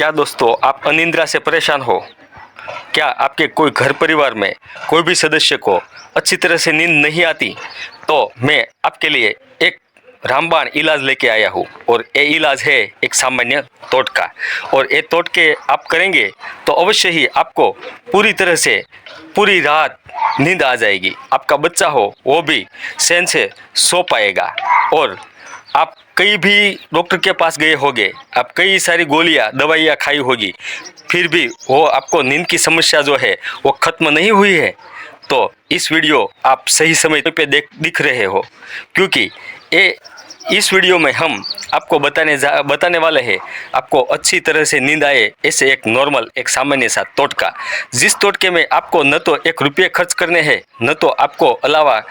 क्या दोस्तों आप अनिद्रा से परेशान हो? क्या आपके कोई घर परिवार में कोई भी सदस्य को अच्छी तरह से नींद नहीं आती? तो मैं आपके लिए एक रामबाण इलाज लेके आया हूँ और ये इलाज है एक सामान्य टोटका। और ये टोटके आप करेंगे तो अवश्य ही आपको पूरी तरह से पूरी रात नींद आ जाएगी। आपका बच्चा हो वो भी चैन से सो पाएगा। और आप कई भी डॉक्टर के पास गए होंगे, आप कई सारी गोलियां दवाइयां खाई होगी, फिर भी वो आपको नींद की समस्या जो है वो खत्म नहीं हुई है। तो इस वीडियो आप सही समय पे दिख रहे हो, क्योंकि ये इस वीडियो में हम आपको बताने वाले हैं आपको अच्छी तरह से नींद आए ऐसे एक नॉर्मल एक सामान्य सा टोटका, जिस टोटके में आपको न तो 1 रुपये खर्च करने हैं, न तो आपको अलावा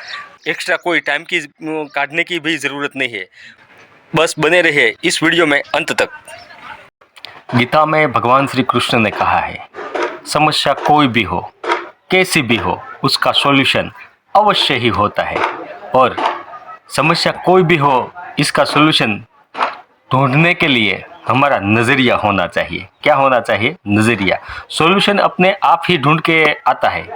एक्स्ट्रा कोई टाइम की काटने की भी ज़रूरत नहीं है। बस बने रहिए इस वीडियो में अंत तक। गीता में भगवान श्री कृष्ण ने कहा है, समस्या कोई भी हो, कैसी भी हो, उसका सॉल्यूशन अवश्य ही होता है। और समस्या कोई भी हो, इसका सॉल्यूशन ढूंढने के लिए हमारा नज़रिया होना चाहिए। क्या होना चाहिए? नज़रिया। सॉल्यूशन अपने आप ही ढूंढ के आता है,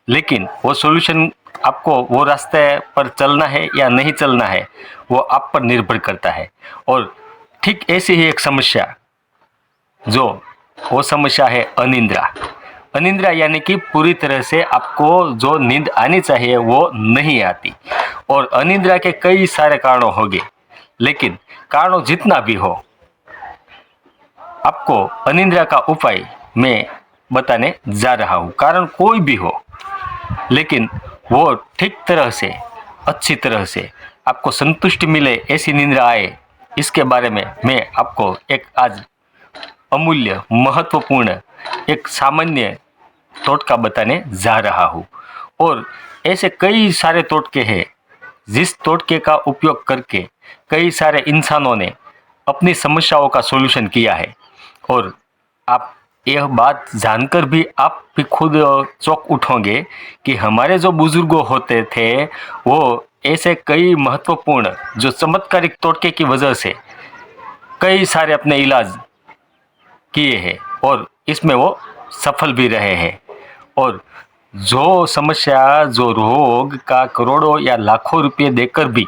लेकिन वो सॉल्यूशन आपको वो रास्ते पर चलना है या नहीं चलना है, वो आप पर निर्भर करता है। और ठीक ऐसी ही एक समस्या वो समस्या है अनिद्रा। अनिद्रा यानी कि पूरी तरह से आपको जो नींद आनी चाहिए वो नहीं आती। और अनिद्रा के कई सारे कारणों होंगे, लेकिन कारणों जितना भी हो, आपको अनिद्रा का उपाय मैं बताने जा रहा हूँ। कारण कोई भी हो, लेकिन वो ठीक तरह से अच्छी तरह से आपको संतुष्टि मिले, ऐसी निंद्रा आए, इसके बारे में मैं आपको एक आज अमूल्य महत्वपूर्ण एक सामान्य टोटका बताने जा रहा हूँ। और ऐसे कई सारे टोटके हैं जिस टोटके का उपयोग करके कई सारे इंसानों ने अपनी समस्याओं का सॉल्यूशन किया है। और आप यह बात जानकर भी आप भी खुद चौंक उठोगे कि हमारे जो बुजुर्गों होते थे वो ऐसे कई महत्वपूर्ण जो चमत्कारिक टोटके की वजह से कई सारे अपने इलाज किए हैं और इसमें वो सफल भी रहे हैं। और जो समस्या, जो रोग का करोड़ों या लाखों रुपए देकर भी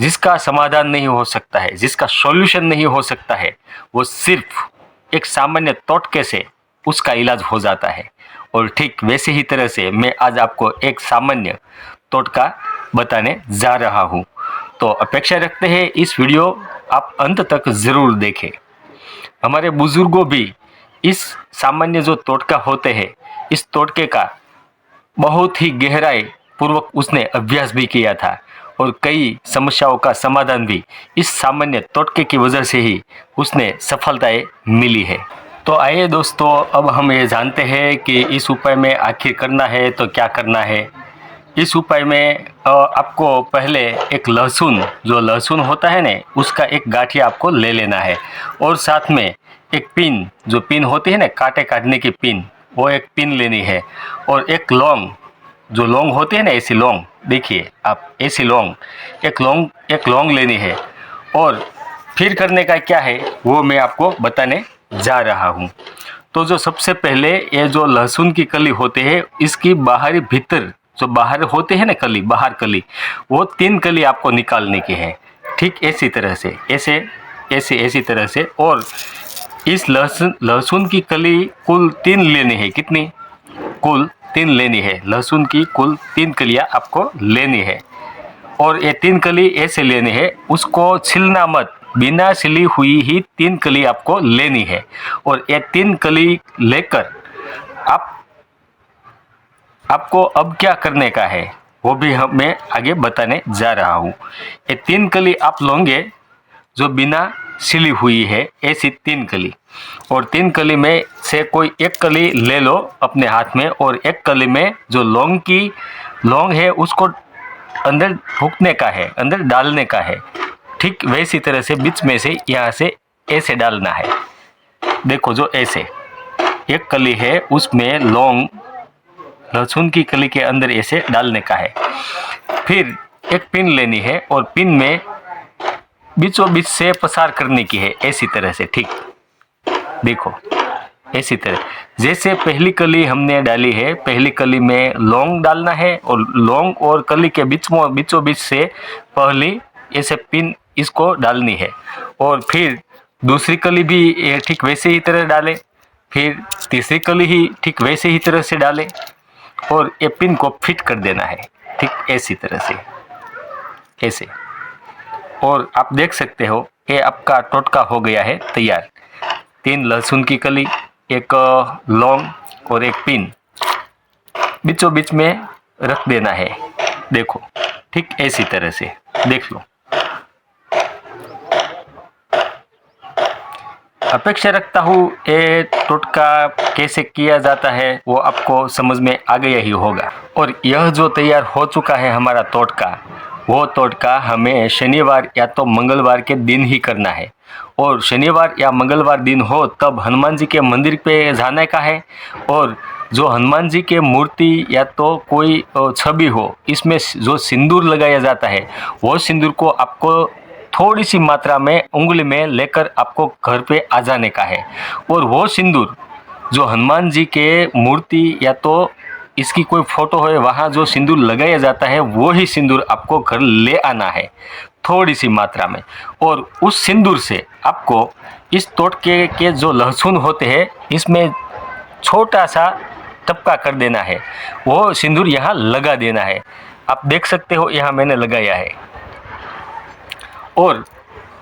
जिसका समाधान नहीं हो सकता है, जिसका सॉल्यूशन नहीं हो सकता है, वो सिर्फ एक सामान्य टोटके से उसका इलाज हो जाता है। और ठीक वैसे ही तरह से मैं आज आपको एक सामान्य टोटका बताने जा रहा हूँ। तो अपेक्षा रखते हैं इस वीडियो आप अंत तक ज़रूर देखें। हमारे बुजुर्गों भी इस सामान्य जो टोटका होते हैं, इस टोटके का बहुत ही गहराई पूर्वक उसने अभ्यास भी किया था और कई समस्याओं का समाधान भी इस सामान्य टोटके की वजह से ही उसने सफलताएं मिली है। तो आइए दोस्तों, अब हम ये जानते हैं कि इस उपाय में आखिर करना है तो क्या करना है। इस उपाय में आपको पहले एक लहसुन, जो लहसुन होता है ना, उसका एक गांठिया आपको ले लेना है। और साथ में एक पिन, जो पिन होती है ना कांटे काटने की पिन, वो एक पिन लेनी है। और एक लौंग, जो लौंग होती है ना, ऐसी लौंग, देखिए आप ऐसी लौंग, एक लौंग लेनी है। और फिर करने का क्या है वो मैं आपको बताने जा रहा हूँ। तो जो सबसे पहले ये जो लहसुन की कली होती है, इसकी बाहरी भीतर जो बाहर होते हैं ना कली, बाहर कली, वो 3 कली आपको निकालने की है। ठीक ऐसी तरह से, ऐसी तरह से। और इस लहसुन की कली कुल 3 लेनी है। कितनी? कुल 3 लेनी है। लहसुन की कुल 3 कलियाँ आपको लेनी है। और ये 3 कली ऐसे लेनी है, उसको छिलना मत, बिना छिली हुई ही 3 कली आपको लेनी है। और ये 3 कली लेकर आपको अब क्या करने का है वो भी मैं आगे बताने जा रहा हूँ। ये 3 कली आप लोगे जो बिना छिली हुई है, ऐसी 3 कली। और 3 कली में से कोई एक कली ले लो अपने हाथ में, और एक कली में जो लौंग है उसको अंदर फूकने का है, अंदर डालने का है। ठीक वैसी तरह से बीच में से यहाँ से ऐसे डालना है। देखो, जो ऐसे एक कली है उसमें लौंग लहसुन की कली के अंदर ऐसे डालने का है। फिर एक पिन लेनी है और पिन में बीचों बीच से पसार करने की है, ऐसी तरह से। ठीक देखो इसी तरह जैसे पहली कली हमने डाली है, पहली कली में लौंग डालना है और लौंग और कली के बीचों बीच से पहली ऐसे पिन इसको डालनी है। और फिर दूसरी कली भी ठीक वैसे ही तरह डालें, फिर तीसरी कली ही ठीक वैसे ही तरह से डालें और ये पिन को फिट कर देना है ठीक ऐसी तरह से, ऐसे। और आप देख सकते हो ये आपका टोटका हो गया है तैयार। 3 लहसुन की कली, एक लौंग और एक पिन बीचों बीच में रख देना है। देखो ठीक ऐसी तरह से देख लो। अपेक्षा रखता हूँ ये टोटका कैसे किया जाता है वो आपको समझ में आ गया ही होगा। और यह जो तैयार हो चुका है हमारा टोटका, वो टोटका हमें शनिवार या तो मंगलवार के दिन ही करना है। और शनिवार या मंगलवार दिन हो तब हनुमान जी के मंदिर पे जाने का है। और जो हनुमान जी के मूर्ति या तो कोई छवि हो, इसमें जो सिंदूर लगाया जाता है वो सिंदूर को आपको थोड़ी सी मात्रा में उंगली में लेकर आपको घर पे आ जाने का है। और वो सिंदूर जो हनुमान जी के मूर्ति या तो इसकी कोई फोटो है वहाँ जो सिंदूर लगाया जाता है वो ही सिंदूर आपको घर ले आना है थोड़ी सी मात्रा में। और उस सिंदूर से आपको इस टोटके के जो लहसुन होते हैं इसमें छोटा सा टपका कर देना है, वो सिंदूर यहाँ लगा देना है। आप देख सकते हो यहाँ मैंने लगाया है। और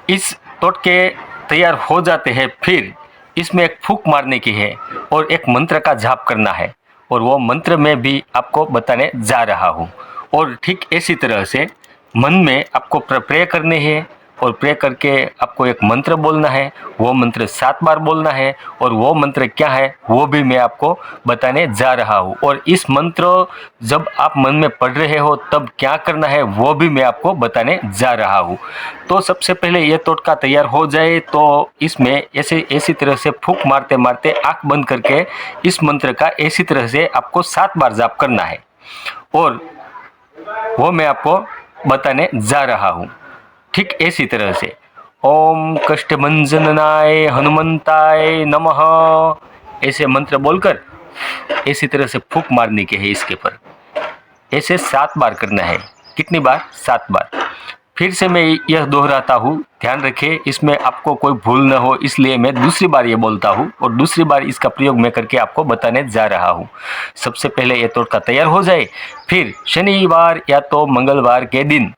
इस टोटके तैयार हो जाते हैं, फिर इसमें एक फूंक मारने की है और एक मंत्र का जाप करना है। और वो मंत्र मैं भी आपको बताने जा रहा हूँ। और ठीक इसी तरह से मन में आपको प्रे करने हैं और प्रे करके आपको एक मंत्र बोलना है, वो मंत्र 7 बार बोलना है। और वो मंत्र क्या है वो भी मैं आपको बताने जा रहा हूँ। और इस मंत्र जब आप मन में पढ़ रहे हो तब क्या करना है वो भी मैं आपको बताने जा रहा हूँ। तो सबसे पहले ये टोटका तैयार हो जाए तो इसमें ऐसी तरह से फूंक मारते मारते आँख बंद करके इस मंत्र का ऐसी तरह से आपको 7 बार जाप करना है। और वो मैं आपको बताने जा रहा हूँ ठीक ऐसी तरह से। ओम कष्टभंजनाय हनुमंताय नमः ऐसे मंत्र बोलकर ऐसी तरह से फूंक मारने के है इसके पर। ऐसे 7 बार करना है। कितनी बार? 7 बार। फिर से मैं यह दोहराता हूँ, ध्यान रखें इसमें आपको कोई भूल न हो, इसलिए मैं दूसरी बार ये बोलता हूँ और दूसरी बार इसका प्रयोग मैं करके आपको बताने जा रहा हूँ। सबसे पहले ये टोटका तैयार हो जाए, फिर शनिवार या तो मंगलवार के दिन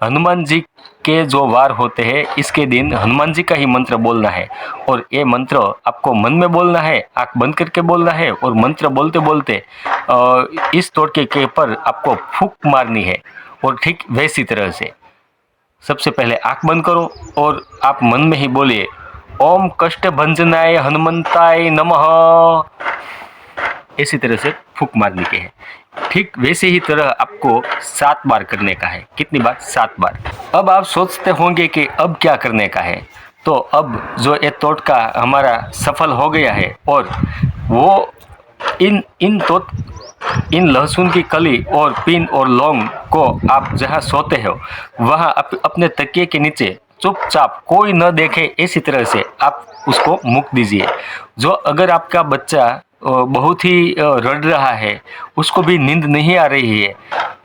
हनुमान जी के जो वार होते हैं इसके दिन हनुमान जी का ही मंत्र बोलना है। और ये मंत्र आपको मन में बोलना है, आंख बंद करके बोलना है। और मंत्र बोलते बोलते इस टोटके के पर आपको फूंक मारनी है। और ठीक वैसी तरह से सबसे पहले आंख बंद करो और आप मन में ही बोलिए ओम कष्टभंजनाय हनुमंताय नमः। इसी तरह से फूंक मारने के है। ठीक वैसे ही तरह आपको 7 बार करने का है। कितनी बार? 7 बार। अब आप सोचते होंगे कि अब क्या करने का है। तो अब जो ये टोटका हमारा सफल हो गया है और वो इन लहसुन की कली और पिन और लौंग को आप जहाँ सोते हो वहाँ अपने तकिए के नीचे चुपचाप कोई न देखे ऐसी तरह से आप उसको मुक दीजिए। जो अगर आपका बच्चा बहुत ही रड़ रहा है, उसको भी नींद नहीं आ रही है,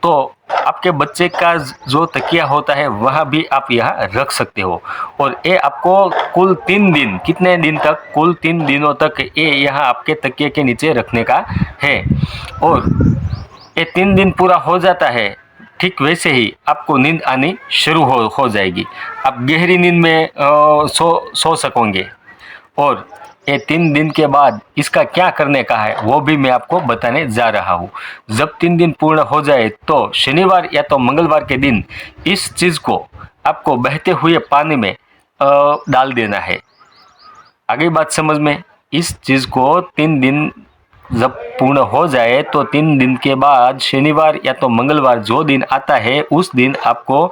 तो आपके बच्चे का जो तकिया होता है वहाँ भी आप यहाँ रख सकते हो। और ये आपको कुल 3 दिन, कितने दिन तक? कुल 3 दिनों तक ये यहाँ आपके तकिए के नीचे रखने का है। और ये 3 दिन पूरा हो जाता है, ठीक वैसे ही आपको नींद आनी शुरू हो जाएगी। आप गहरी नींद में सो सकोगे। और ये 3 दिन के बाद इसका क्या करने का है वो भी मैं आपको बताने जा रहा हूँ। जब 3 दिन पूर्ण हो जाए तो शनिवार या तो मंगलवार के दिन इस चीज़ को आपको बहते हुए पानी में डाल देना है। आगे बात समझ में? इस चीज़ को 3 दिन जब पूर्ण हो जाए तो 3 दिन के बाद शनिवार या तो मंगलवार जो दिन आता है उस दिन आपको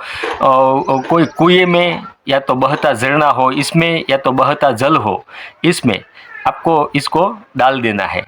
कोई कुएं में या तो बहता झरना हो इसमें या तो बहता जल हो इसमें आपको इसको डाल देना है।